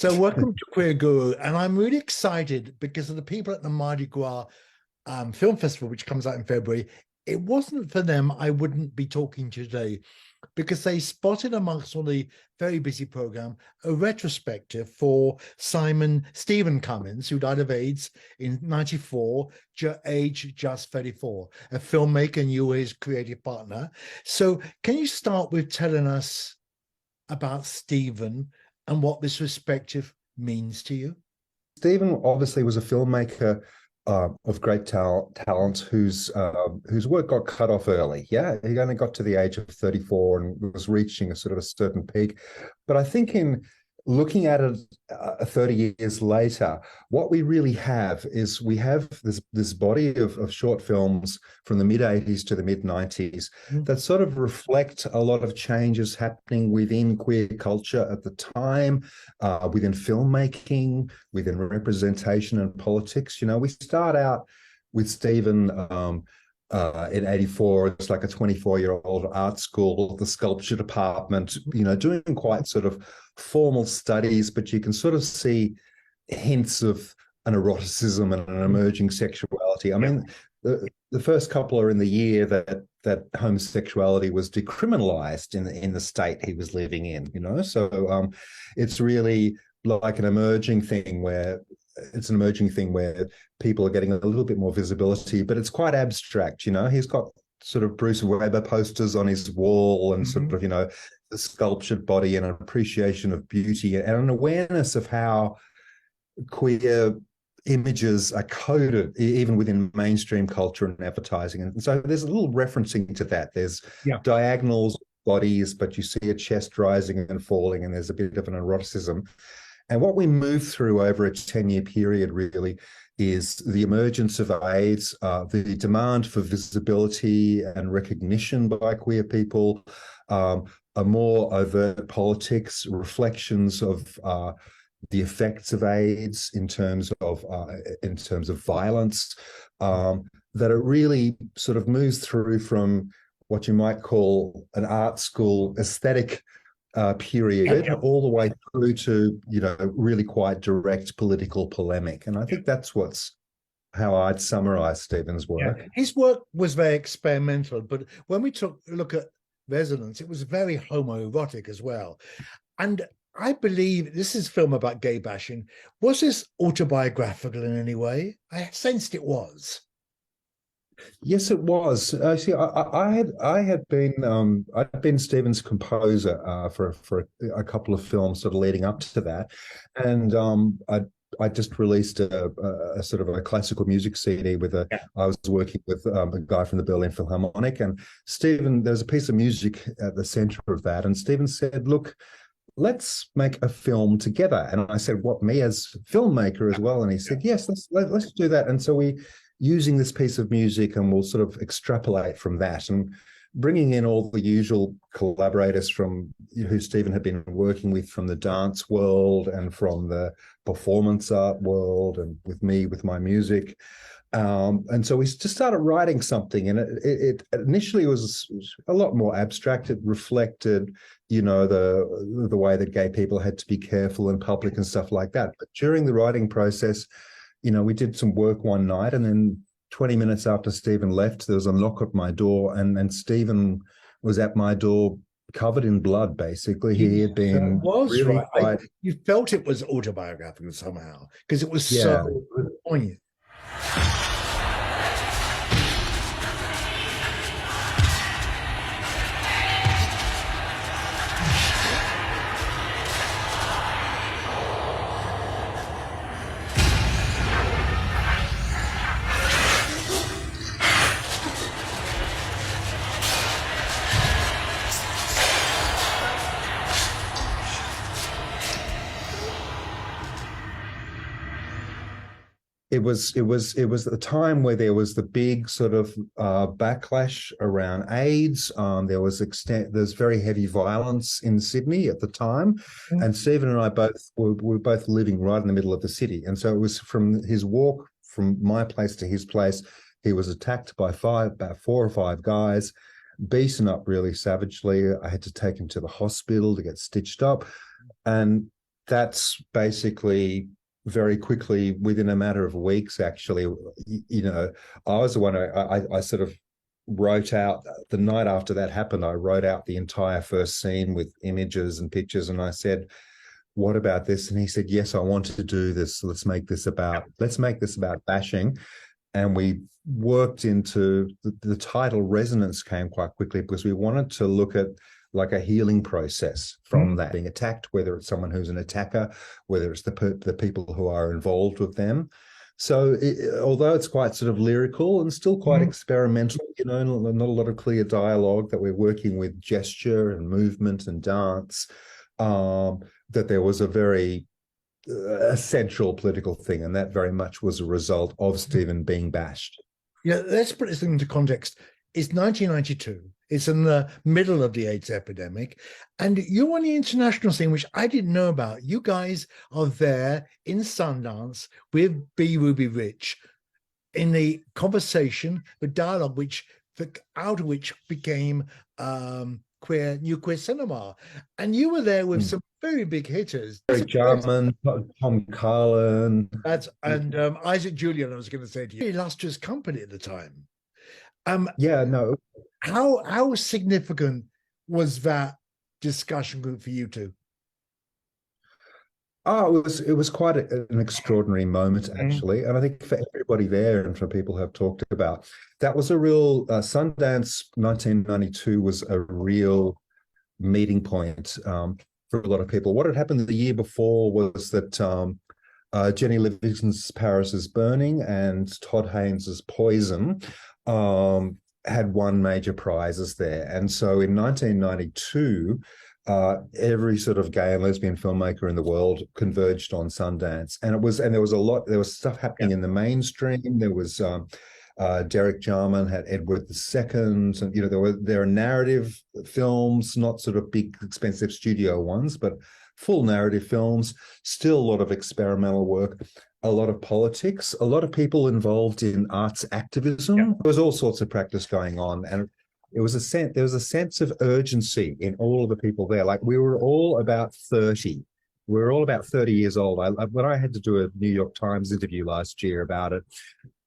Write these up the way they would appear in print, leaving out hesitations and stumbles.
So welcome to Queer Guru, and I'm really excited because of the people at the Mardi Gras Film Festival, which comes out in February. It wasn't for them, I wouldn't be talking to you today, because they spotted amongst all the very busy program a retrospective for Stephen Cummins, who died of AIDS in '94, age just 34, a filmmaker, and you were his creative partner. So can you start with telling us about Stephen and what this perspective means to you? Stephen obviously was a filmmaker of great talent whose work got cut off early. Yeah, he only got to the age of 34 and was reaching a sort of a certain peak. But I think in looking at it 30 years later, what we really have is we have this body of short films from the mid-'80s to the mid-'90s that sort of reflect a lot of changes happening within queer culture at the time, within filmmaking, within representation and politics. You know, we start out with Stephen in '84, it's like a 24-year-old art school, the sculpture department, you know, doing quite sort of formal studies, but you can sort of see hints of an eroticism and an emerging sexuality. I mean, the first couple are in the year that homosexuality was decriminalized in the state he was living in, you know. So it's really like an emerging thing where people are getting a little bit more visibility, but it's quite abstract, you know. He's got sort of Bruce Weber posters on his wall and sort of, you know, the sculptured body and an appreciation of beauty and an awareness of how queer images are coded even within mainstream culture and advertising. And so there's a little referencing to that. There's diagonals, bodies, but you see a chest rising and falling, and there's a bit of an eroticism. And what we move through over a 10-year period really is the emergence of AIDS, the demand for visibility and recognition by queer people, a more overt politics, reflections of the effects of AIDS in terms of violence, that it really sort of moves through from what you might call an art school aesthetic period all the way through to, you know, really quite direct political polemic. And I think that's how I'd summarize Stephen's work. Yeah. His work was very experimental, but when we took a look at Resonance, it was very homoerotic as well. And I believe this is a film about gay bashing. Was this autobiographical in any way? I sensed it was. Yes, it was. See, I'd been Stephen's composer for a couple of films sort of leading up to that, and I just released a sort of a classical music CD with I was working with a guy from the Berlin Philharmonic, and Stephen, there's a piece of music at the center of that, and Stephen said, "Look, let's make a film together." And I said, "What, me as filmmaker as well?" And he said, "Yes, let's do that." And so we using this piece of music, and we'll sort of extrapolate from that, and bringing in all the usual collaborators from who Stephen had been working with from the dance world and from the performance art world, and with me with my music. And so we just started writing something, and it initially was a lot more abstract. It reflected, you know, the way that gay people had to be careful in public and stuff like that. But during the writing process, you know, we did some work one night, and then 20 minutes after Stephen left, there was a knock at my door, and Stephen was at my door covered in blood, basically. He had been really right. You felt it was autobiographical somehow, because it was so poignant. It was at the time where there was the big sort of backlash around AIDS. There's very heavy violence in Sydney at the time, and Stephen and I were both living right in the middle of the city, and so it was from his walk from my place to his place. He was attacked by about 4 or 5 guys, beaten up really savagely. I had to take him to the hospital to get stitched up, and that's basically very quickly, within a matter of weeks, actually, I was the one I sort of wrote out the night after that happened. I wrote out the entire first scene with images and pictures, and I said, what about this? And he said, yes, I want to do this. Let's make this about bashing. And we worked into the title. Resonance came quite quickly because we wanted to look at like a healing process from that being attacked, whether it's someone who's an attacker, whether it's the people who are involved with them. So although it's quite sort of lyrical and still quite experimental, not a lot of clear dialogue, that we're working with gesture and movement and dance, that there was a very essential political thing, and that very much was a result of Stephen being bashed. Yeah, let's put this into context. It's 1992. It's in the middle of the AIDS epidemic, and you're on the international scene, which I didn't know about. You guys are there in Sundance with B. Ruby Rich in the conversation, the dialogue, out of which became new queer cinema, and you were there with some very big hitters. Derek Jarman, Tom Carlin, and Isaac Julian. I was going to say to you, illustrious company at the time. How significant was that discussion group for you two? Oh, it was quite an extraordinary moment, actually. And I think for everybody there and for people who have talked about, that was a real Sundance 1992 was a real meeting point for a lot of people. What had happened the year before was that Jenny Livingston's Paris is Burning and Todd Haynes's Poison had won major prizes there. And so in 1992, every sort of gay and lesbian filmmaker in the world converged on Sundance, and there was stuff happening in the mainstream. There was Derek Jarman had Edward II, and there are narrative films, not sort of big expensive studio ones, but full narrative films. Still a lot of experimental work, a lot of politics, a lot of people involved in arts activism. There was all sorts of practice going on, and there was a sense of urgency in all of the people there. Like we were all about 30. We were all about 30 years old. When I had to do a New York Times interview last year about it,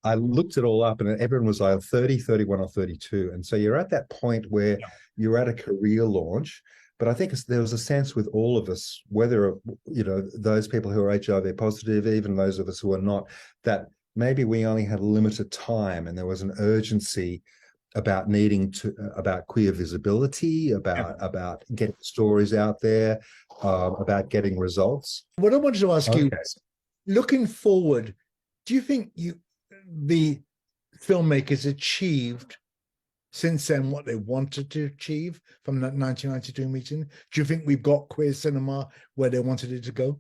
I looked it all up, and everyone was either 30, 31, or 32. And so you're at that point where you're at a career launch. But I think there was a sense with all of us, whether, those people who are HIV positive, even those of us who are not, that maybe we only had limited time, and there was an urgency about about queer visibility, about getting stories out there, about getting results. What I wanted to ask you, looking forward, do you think the filmmakers achieved since then what they wanted to achieve from that 1992 meeting? Do you think we've got queer cinema where they wanted it to go?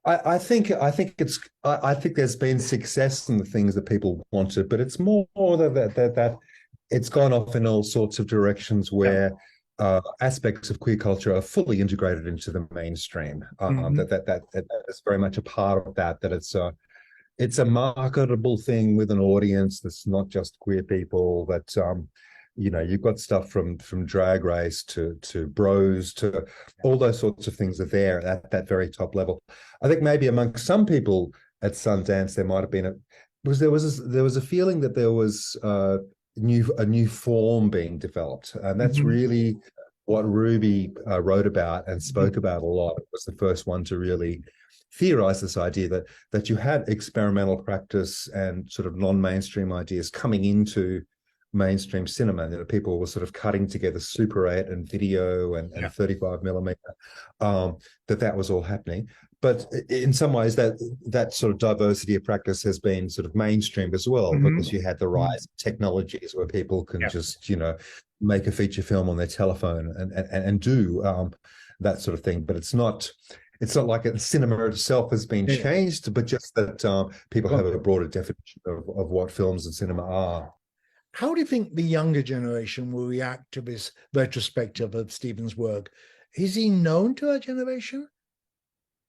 I think there's been success in the things that people wanted, but it's more that it's gone off in all sorts of directions where aspects of queer culture are fully integrated into the mainstream. That is very much a part of that. That it's a marketable thing with an audience that's not just queer people. That you've got stuff from Drag Race to Bros to all those sorts of things are there at that very top level. I think maybe among some people at Sundance there might have been there was a feeling that there was a new form being developed, and that's really what Ruby wrote about and spoke about a lot. It was the first one to really theorize this idea that you had experimental practice and sort of non-mainstream ideas coming into mainstream cinema. People were sort of cutting together Super 8 and video and 35 millimeter, that was all happening. But in some ways that sort of diversity of practice has been sort of mainstreamed as well, because you had the rise of technologies where people can just, make a feature film on their telephone and do that sort of thing. But it's not like the cinema itself has been changed, but just that people have a broader definition of what films and cinema are. How do you think the younger generation will react to this retrospective of Stephen's work? Is he known to our generation?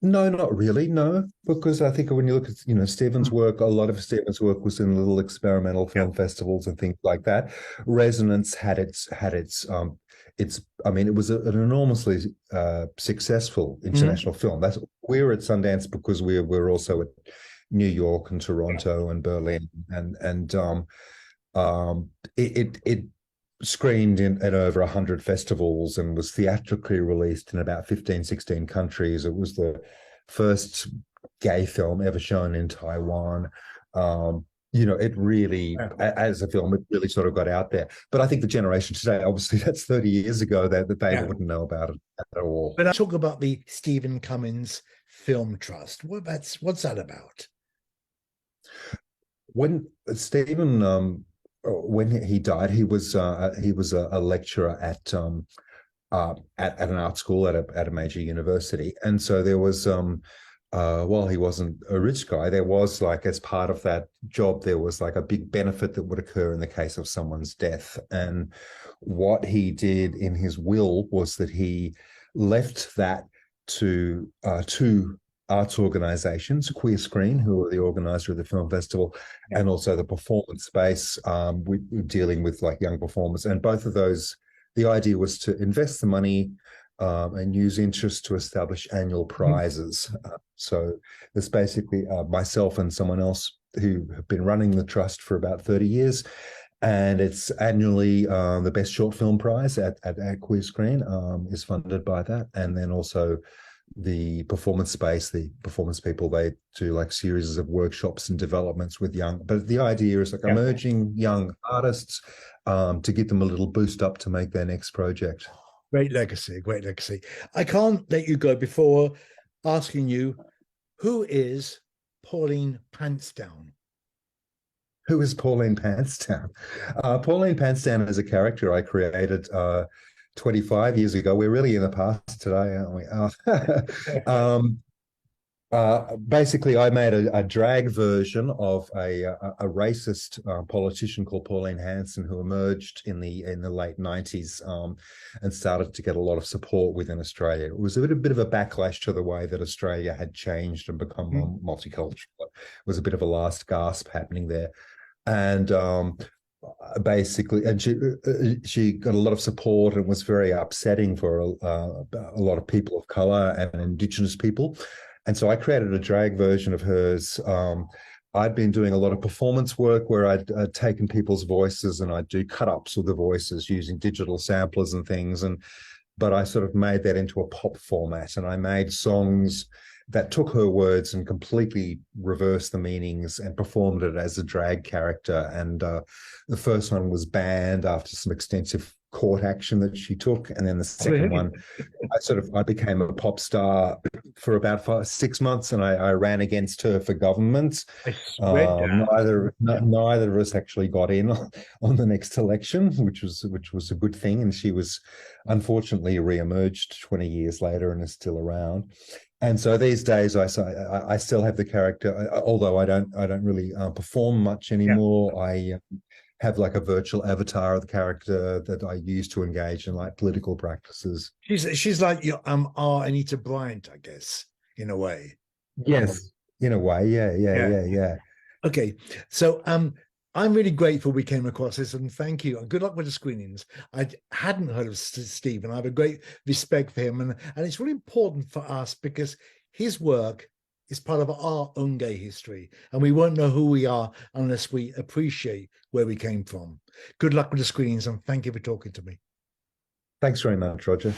No, not really, no, because I think when you look at, Stephen's work, a lot of Stephen's work was in little experimental film festivals and things like that. Resonance had its I mean, it was an enormously successful international film. We're at Sundance because we're also at New York and Toronto and Berlin, and it screened at over 100 festivals and was theatrically released in about 15, 16 countries. It was the first gay film ever shown in Taiwan. It really, as a film, it really sort of got out there. But I think the generation today, obviously, that's 30 years ago, that they wouldn't know about it at all. But I talk about the Stephen Cummins Film Trust. What's that about? When Stephen, when he died, he was a lecturer at an art school at a major university, and so there was while he wasn't a rich guy, there was, like, as part of that job, there was like a big benefit that would occur in the case of someone's death. And what he did in his will was that he left that to two arts organizations, Queer Screen, who are the organizer of the film festival, and also the Performance Space, dealing with like young performers. And both of those, the idea was to invest the money and use interest to establish annual prizes. So there's basically myself and someone else who have been running the trust for about 30 years. And it's annually the best short film prize at Queer Screen is funded by that. And then also the Performance Space, the performance people, they do like series of workshops and developments with young, but the idea is like emerging young artists to give them a little boost up to make their next project. Great legacy, great legacy. I can't let you go before asking you, who is Pauline Pantsdown? Who is Pauline Pantsdown? Pauline Pantsdown is a character I created 25 years ago. We're really in the past today, aren't we? Basically, I made a drag version of a racist politician called Pauline Hanson, who emerged in the late 90s and started to get a lot of support within Australia. It was a bit of a backlash to the way that Australia had changed and become multicultural. It was a bit of a last gasp happening there. And basically, and she got a lot of support and was very upsetting for a lot of people of color and Indigenous people. And so I created a drag version of hers. I'd been doing a lot of performance work where I'd taken people's voices and I'd do cut-ups of the voices using digital samplers and things. But I sort of made that into a pop format, and I made songs that took her words and completely reversed the meanings and performed it as a drag character. And the first one was banned after some extensive court action that she took, and then the second one, I became a pop star for about 6 months, and I ran against her for government. Neither of us actually got in on the next election, which was a good thing, and she was unfortunately re-emerged 20 years later and is still around. And so these days, I still have the character, although I don't really perform much anymore. I have like a virtual avatar of the character that I use to engage in like political practices. She's like your R. Anita Bryant, I guess, in a way. Yes, in a way, yeah. Okay, so I'm really grateful we came across this, and thank you. And good luck with the screenings. I hadn't heard of Stephen. I have a great respect for him, and it's really important for us because his work is part of our own gay history, and we won't know who we are unless we appreciate where we came from. Good luck with the screenings, and thank you for talking to me. Thanks very much, Roger.